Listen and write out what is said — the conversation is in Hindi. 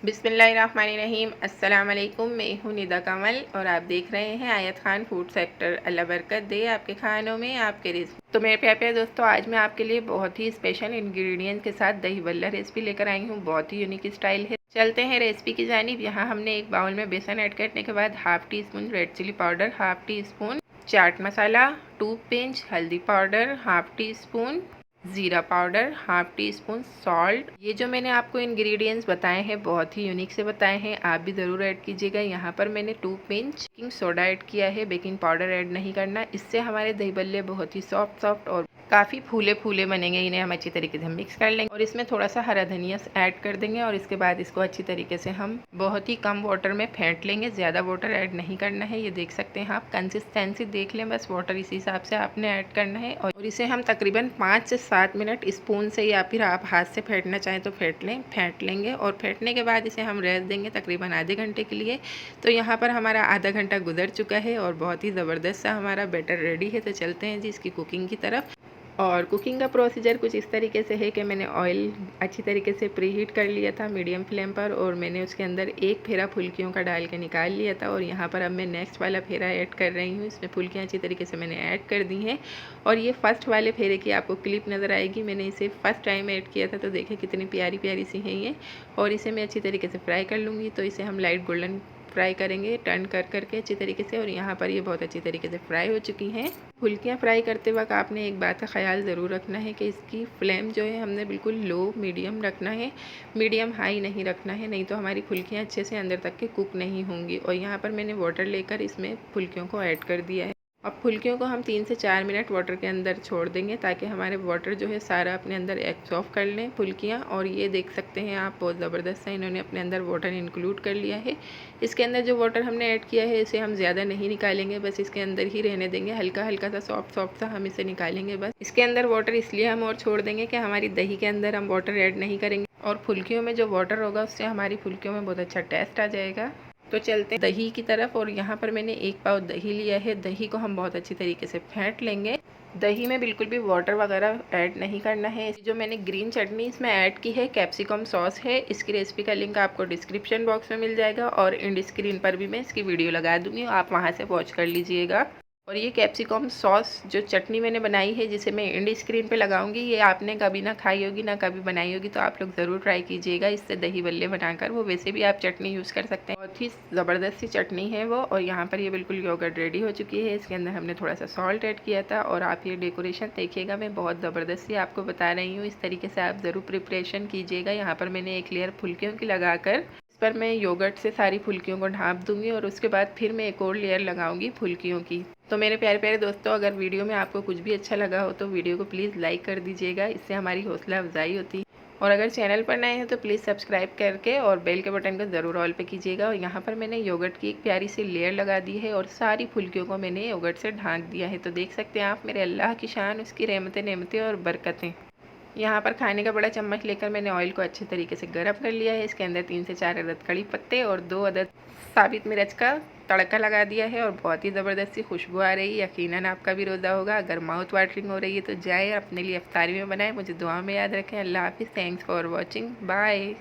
बिस्मिल्लाहिर्रहमानिर्रहीम। अस्सलाम वालेकुम। मैं हूँ निदा कमल और आप देख रहे हैं आयत खान फूड सेक्टर। अल्लाह बरकत दे आपके खानों में, आपके रिस्क। तो मेरे प्यारे प्यारे दोस्तों, आज मैं आपके लिए बहुत ही स्पेशल इंग्रेडिएंट्स के साथ दही बल्ला रेसिपी लेकर आई हूँ। बहुत ही यूनिक स्टाइल है। चलते हैं रेसिपी की जानिब। यहाँ हमने एक बाउल में बेसन ऐड करने के बाद half teaspoon red chilli powder, half teaspoon chaat masala, 2 pinch हल्दी पाउडर, हाफ टी स्पून ज़ीरा powder, half teaspoon salt. ये जो मैंने आपको इंग्रेडिएंट्स बताए हैं बहुत ही यूनिक से बताए हैं, आप भी ज़रूर ऐड कीजिएगा। यहाँ पर मैंने 2 पिंच बेकिंग सोडा ऐड किया है, बेकिंग पाउडर ऐड नहीं करना। इससे हमारे दही बल्ले बहुत ही सॉफ्ट और काफ़ी फूले फूले बनेंगे। इन्हें हम अच्छी तरीके से मिक्स कर लेंगे और इसमें थोड़ा सा हरा धनिया ऐड कर देंगे और इसके बाद इसको अच्छी तरीके से हम बहुत ही कम वाटर में फेंट लेंगे। ज़्यादा वाटर ऐड नहीं करना है। ये देख सकते हैं आप, कंसिस्टेंसी देख लें बस, वाटर इसी हिसाब से आपने ऐड करना है। और इसे हम तकरीबन 5 से 7 मिनट स्पून से या फिर आप हाथ से फेंटना चाहें तो फेंट लेंगे और फेंटने के बाद इसे हम रेस्ट देंगे तकरीबन आधे घंटे के लिए। तो यहाँ पर हमारा आधा घंटा गुजर चुका है और बहुत ही ज़बरदस्त सा हमारा बैटर रेडी है। तो चलते हैं जी इसकी कुकिंग की तरफ। और कुकिंग का प्रोसीजर कुछ इस तरीके से है कि मैंने ऑयल अच्छी तरीके से प्रीहीट कर लिया था मीडियम फ्लेम पर और मैंने उसके अंदर एक फेरा फुल्कियों का डाल के निकाल लिया था। और यहाँ पर अब मैं नेक्स्ट वाला फेरा ऐड कर रही हूँ। इसमें फुल्कियाँ अच्छी तरीके से मैंने ऐड कर दी हैं और ये फर्स्ट वाले फेरे की आपको क्लिप नज़र आएगी। मैंने इसे फर्स्ट टाइम ऐड किया था, तो देखिए कितनी प्यारी प्यारी सी हैं ये। और इसे मैं अच्छी तरीके से फ्राई कर लूँगी। तो इसे हम लाइट गोल्डन फ्राई करेंगे, टर्न कर करके अच्छी तरीके से। और यहाँ पर ये बहुत अच्छी तरीके से फ्राई हो चुकी हैं। फुल्कियाँ फ्राई करते वक्त आपने एक बात का ख्याल ज़रूर रखना है कि इसकी फ्लेम जो है हमने बिल्कुल लो मीडियम रखना है, मीडियम हाई नहीं रखना है, नहीं तो हमारी फुल्कियाँ अच्छे से अंदर तक के कुक नहीं होंगी। और यहाँ पर मैंने वाटर लेकर इसमें फुल्कियों को ऐड कर दिया है। अब फुल्कियों को हम 3 से 4 मिनट वाटर के अंदर छोड़ देंगे ताकि हमारे वाटर जो है सारा अपने अंदर एब्जॉर्ब कर लें फुल्कियाँ। और ये देख सकते हैं आप, बहुत ज़बरदस्त है, इन्होंने अपने अंदर वाटर इंक्लूड कर लिया है। इसके अंदर जो वाटर हमने ऐड किया है इसे हम ज़्यादा नहीं निकालेंगे, बस इसके अंदर ही रहने देंगे। हल्का हल्का सा सॉफ्ट सा हम इसे निकालेंगे बस। इसके अंदर वाटर इसलिए हम और छोड़ देंगे कि हमारी दही के अंदर हम वाटर ऐड नहीं करेंगे और फुल्कियों में जो वाटर होगा उससे हमारी फुल्कियों में बहुत अच्छा टेस्ट आ जाएगा। तो चलते हैं दही की तरफ। और यहाँ पर मैंने 1 पाव दही लिया है। दही को हम बहुत अच्छी तरीके से फेंट लेंगे। दही में बिल्कुल भी वाटर वगैरह ऐड नहीं करना है। जो मैंने ग्रीन चटनी इसमें ऐड की है, कैप्सिकम सॉस है। इसकी रेसिपी का लिंक आपको डिस्क्रिप्शन बॉक्स में मिल जाएगा और इंड स्क्रीन पर भी मैं इसकी वीडियो लगा दूँगी, आप वहाँ से वॉच कर लीजिएगा। और ये कैप्सिकम सॉस जो चटनी मैंने बनाई है, जिसे मैं इंड स्क्रीन पे लगाऊंगी, ये आपने कभी ना खाई होगी ना कभी बनाई होगी, तो आप लोग ज़रूर ट्राई कीजिएगा इससे दही बल्ले बनाकर। वो वैसे भी आप चटनी यूज़ कर सकते हैं, बहुत ही ज़बरदस्त सी चटनी है वो। और यहाँ पर ये बिल्कुल योगर्ट रेडी हो चुकी है। इसके अंदर हमने थोड़ा सा सॉल्ट ऐड किया था। और आप ये डेकोरेशन देखिएगा, मैं बहुत ज़बरदस्त सी आपको बता रही हूँ। इस तरीके से आप ज़रूर प्रिपरेशन कीजिएगा। यहाँ पर मैंने एक लेयर फुल्कियों की लगाकर इस पर मैं योगर्ट से सारी फुल्कियों को ढाँप दूंगी और उसके बाद फिर मैं एक और लेयर लगाऊंगी फुल्कियों की। तो मेरे प्यारे प्यारे दोस्तों, अगर वीडियो में आपको कुछ भी अच्छा लगा हो तो वीडियो को प्लीज़ लाइक कर दीजिएगा, इससे हमारी हौसला अफजाई होती है। और अगर चैनल पर नए हैं तो प्लीज़ सब्सक्राइब करके और बेल के बटन को ज़रूर ऑल पे कीजिएगा। और यहाँ पर मैंने योगर्ट की एक प्यारी सी लेयर लगा दी है और सारी फुल्कियों को मैंने योगर्ट से ढाँक दिया है। तो देख सकते हैं आप, मेरे अल्लाह की शान, उसकी रहमतें नेमतें और बरकतें। यहाँ पर खाने का बड़ा चम्मच लेकर मैंने ऑयल को अच्छे तरीके से गर्म कर लिया है। इसके अंदर 3 से 4 अदद कड़ी पत्ते और 2 अदद साबित मिर्च का तड़का लगा दिया है और बहुत ही ज़बरदस्त सी खुशबू आ रही है। यकीनन आपका भी रोज़ा होगा। अगर माउथ वाटरिंग हो रही है तो जाए अपने लिए इफ्तारी में बनाएं। मुझे दुआ में याद रखें। अल्लाह हाफिज़। Thanks for watching. बाय।